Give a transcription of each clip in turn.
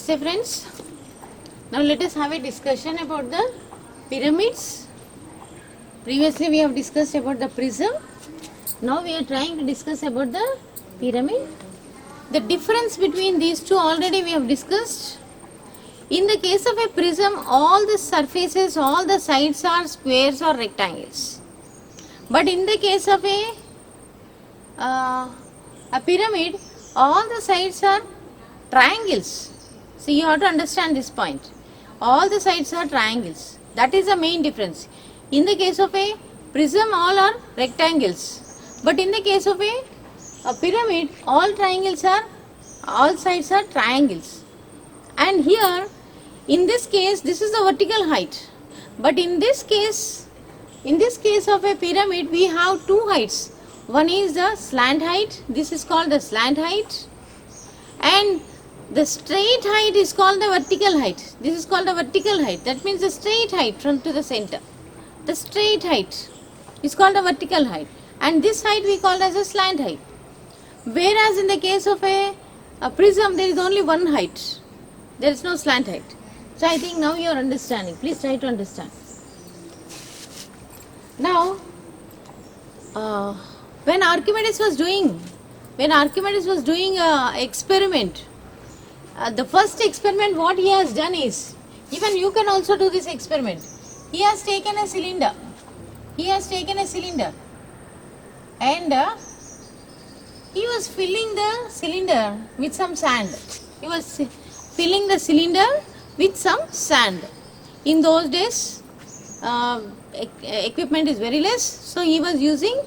Namaste friends. Now let us have a discussion about the pyramids. Previously we have discussed about the prism. Now we are trying to discuss about the pyramid. The difference between these two already we have discussed. In the case of a prism, all the surfaces, all the sides are squares or rectangles. But in the case of a pyramid, all the sides are triangles. So you have to understand this point. All the sides are triangles. That is the main difference. In the case of a prism, all are rectangles. But in the case of a pyramid, all sides are triangles. And here, in this case, this is the vertical height. But in this case of a pyramid, we have two heights. One is the slant height. This is called the slant height. And the straight height is called the vertical height. This is called the vertical height. That means the straight height from to the center. The straight height is called the vertical height. And this height we call as a slant height. Whereas in the case of a prism, there is only one height. There is no slant height. So I think now you are understanding. Please try to understand. Now, when Archimedes was doing experiment, the first experiment what he has done is, even you can also do this experiment. He has taken a cylinder. And he was filling the cylinder with some sand. He was filling the cylinder with some sand. In those days, equipment is very less, so he was using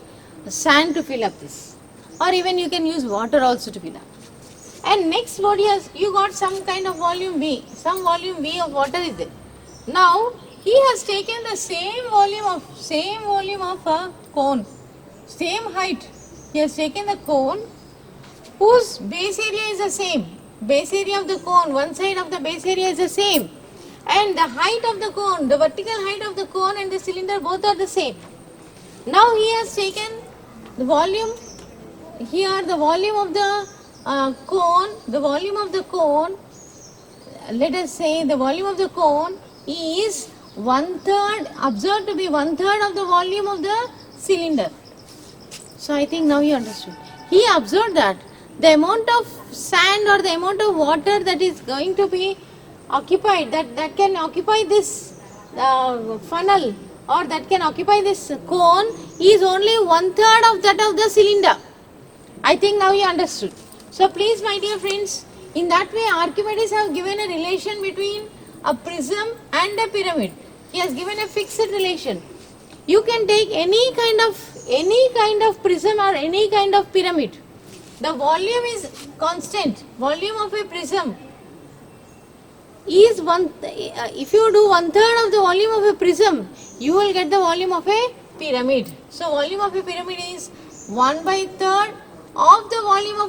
sand to fill up this. Or even you can use water also to fill up. And next what you got some kind of volume V. Some volume V of water is there. Now he has taken the same volume of a cone. Same height. He has taken the cone whose base area is the same. Base area of the cone, one side of the base area is the same. And the height of the cone, the vertical height of the cone and the cylinder, both are the same. Now he has taken the volume, here the volume of the cone, let us say the volume of the cone is 1/3, observed to be 1/3 of the volume of the cylinder. So I think now you understood. He observed that the amount of sand or the amount of water that is going to be occupied, that can occupy this funnel or that can occupy this cone is only 1/3 of that of the cylinder. I think now you understood. So please my dear friends, in that way Archimedes have given a relation between a prism and a pyramid. He has given a fixed relation. You can take any kind of prism or any kind of pyramid. The volume is constant. Volume of a prism is if you do 1/3 of the volume of a prism, you will get the volume of a pyramid. So volume of a pyramid is 1/3 of the volume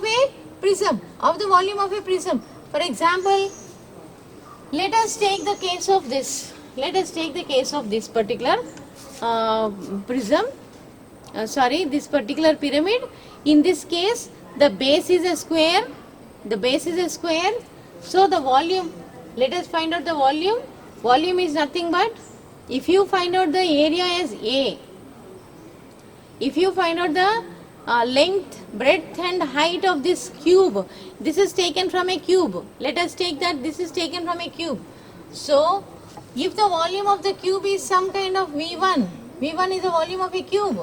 of a prism. For example, let us take the case of this. Let us take the case of this particular prism. This particular pyramid. In this case, the base is a square. So the volume, let us find out the volume. Volume is nothing but, if you find out the area as A, if you find out the length, breadth and height of this cube, this is taken from a cube. Let us take that this is taken from a cube. So if the volume of the cube is some kind of V1 is the volume of a cube,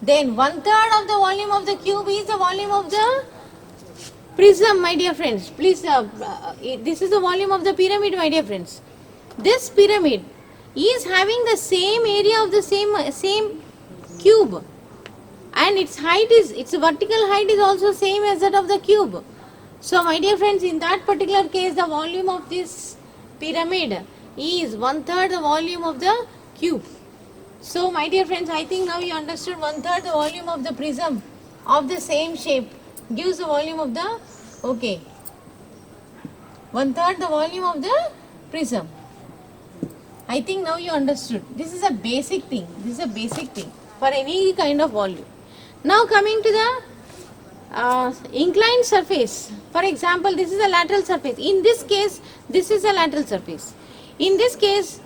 then 1/3 of the volume of the cube is the volume of the prism, my dear friends. Please, this is the volume of the pyramid, my dear friends. This pyramid is having the same area of the same cube, and its vertical height is also same as that of the cube. So my dear friends, in that particular case, the volume of this pyramid is 1/3 the volume of the cube. So my dear friends, I think now you understood 1/3 the volume of the prism of the same shape gives the volume of the, 1/3 the volume of the prism. I think now you understood. This is a basic thing. For any kind of volume. Now coming to the inclined surface. For example, this is a lateral surface. In this case, this is a lateral surface. In this case,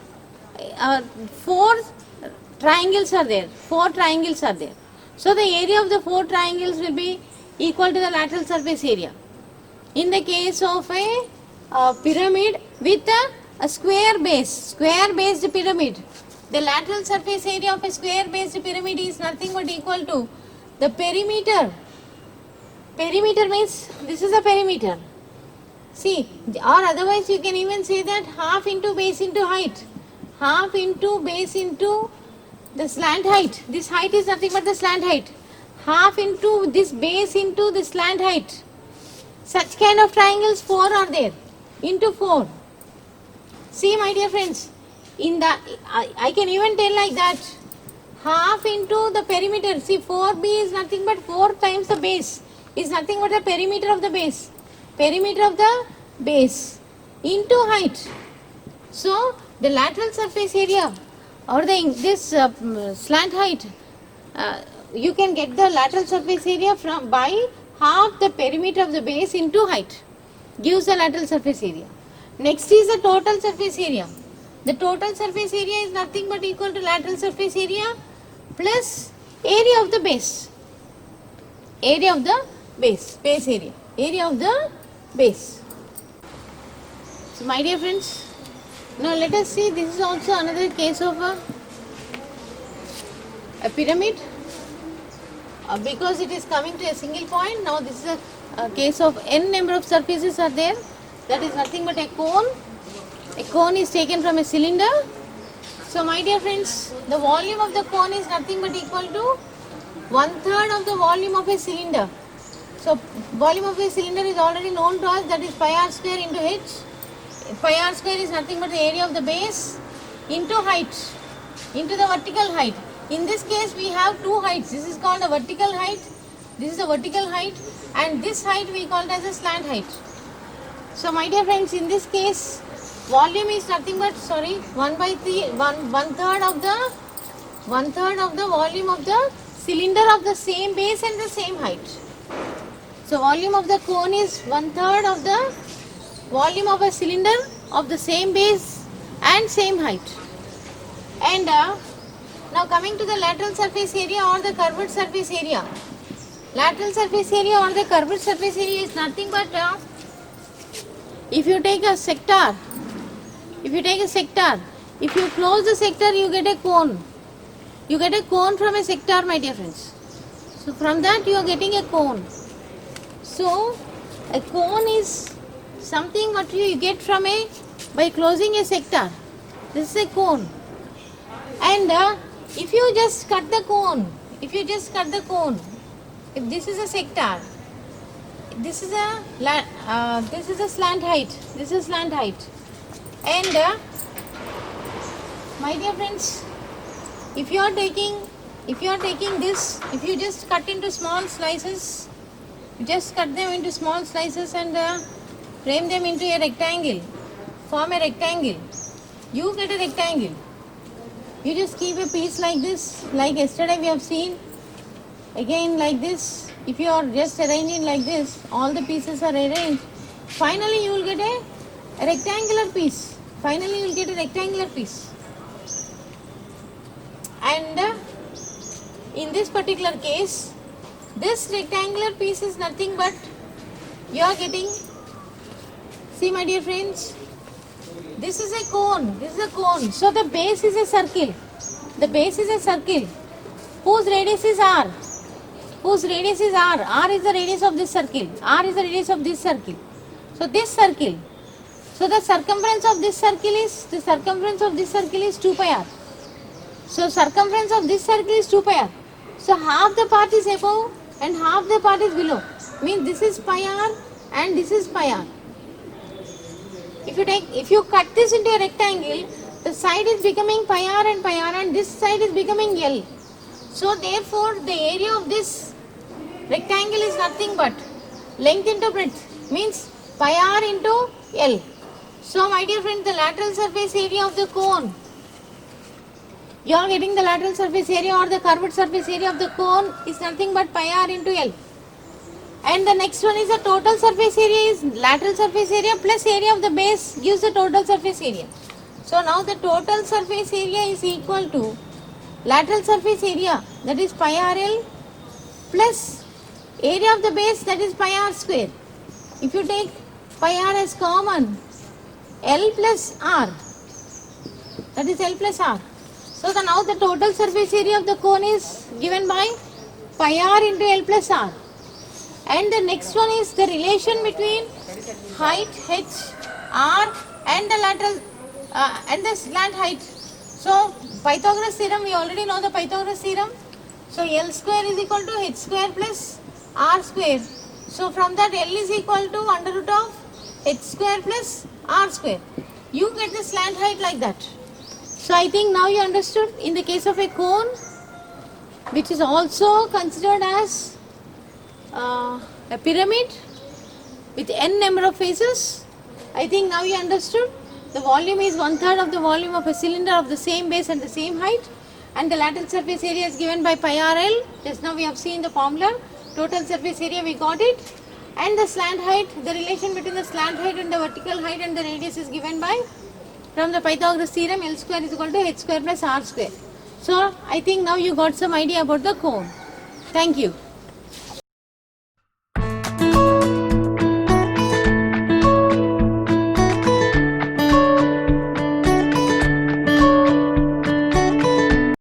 four triangles are there. Four triangles are there. So the area of the four triangles will be equal to the lateral surface area. In the case of a pyramid with a square based pyramid, the lateral surface area of a square based pyramid is nothing but equal to the perimeter. Perimeter means this is a perimeter. See, or otherwise you can even say that half into base into height. Half into base into the slant height. This height is nothing but the slant height. Half into this base into the slant height. Such kind of triangles 4 are there. Into 4. See my dear friends, in the I can even tell like that. Half into the perimeter. See, 4b is nothing but 4 times the base. Is nothing but the perimeter of the base. Perimeter of the base into height. So the lateral surface area or this slant height, you can get the lateral surface area from by half the perimeter of the base into height. Gives the lateral surface area. Next is the total surface area. The total surface area is nothing but equal to lateral surface area plus area of the base. Area of the base. Base area. Area of the base. So my dear friends, now let us see, this is also another case of a pyramid. Because it is coming to a single point, now this is a case of n number of surfaces are there. That is nothing but a cone. A cone is taken from a cylinder. So my dear friends, the volume of the cone is nothing but equal to 1/3 of the volume of a cylinder. So volume of a cylinder is already known to us, that is pi r square into h. Pi r square is nothing but the area of the base into height, into the vertical height. In this case we have two heights. This is called a vertical height. This is a vertical height, and this height we call it as a slant height. So my dear friends, in this case volume is nothing but 1/3 of the volume of the cylinder of the same base and the same height. So volume of the cone is 1/3 of the volume of a cylinder of the same base and same height. And now coming to the lateral surface area or the curved surface area. Lateral surface area or the curved surface area is nothing but if you take a sector, if you close the sector, you get a cone. You get a cone from a sector, my dear friends. So from that you are getting a cone. So a cone is something what you get from by closing a sector. This is a cone. And if you just cut the cone, if this is a sector, this is a slant height. This is slant height. And my dear friends, if you are taking this, if you just cut into small slices, just cut them into small slices and frame them into a rectangle, form a rectangle, you get a rectangle. You just keep a piece like this, like yesterday we have seen, again like this. If you are just arranging like this, all the pieces are arranged, finally you will get a rectangular piece. Finally you will get a rectangular piece. And in this particular case, this rectangular piece is nothing but you are getting, see my dear friends, this is a cone, so the base is a circle, whose radius is r, r is the radius of this circle, so this circle, so the circumference of this circle is 2 pi r, so circumference of this circle is 2 pi r, so half the part is above and half the part is below, means this is pi r and this is pi r. If you cut this into a rectangle, the side is becoming pi r and this side is becoming L. So therefore the area of this rectangle is nothing but length into breadth, means pi r into L. So my dear friend, the lateral surface area of the cone, you are getting the lateral surface area or the curved surface area of the cone is nothing but pi r into L. And the next one is the total surface area is lateral surface area plus area of the base gives the total surface area. So now the total surface area is equal to lateral surface area, that is pi RL, plus area of the base, that is pi R square. If you take pi R as common, L plus R, that is L plus R. So now the total surface area of the cone is given by pi R into L plus R. And the next one is the relation between height h r and the lateral and the slant height. So Pythagoras theorem, we already know the Pythagoras theorem. So L square is equal to h square plus r square. So from that L is equal to under root of h square plus r square. You get the slant height like that. So I think now you understood. In the case of a cone, which is also considered as a pyramid with n number of faces, I think now you understood. The volume is 1/3 of the volume of a cylinder of the same base and the same height, and the lateral surface area is given by pi RL. Just now we have seen the formula. Total surface area, we got it, and the slant height, the relation between the slant height and the vertical height and the radius is given by, from the Pythagoras theorem, L square is equal to h square plus r square. So I think now you got some idea about the cone. Thank you.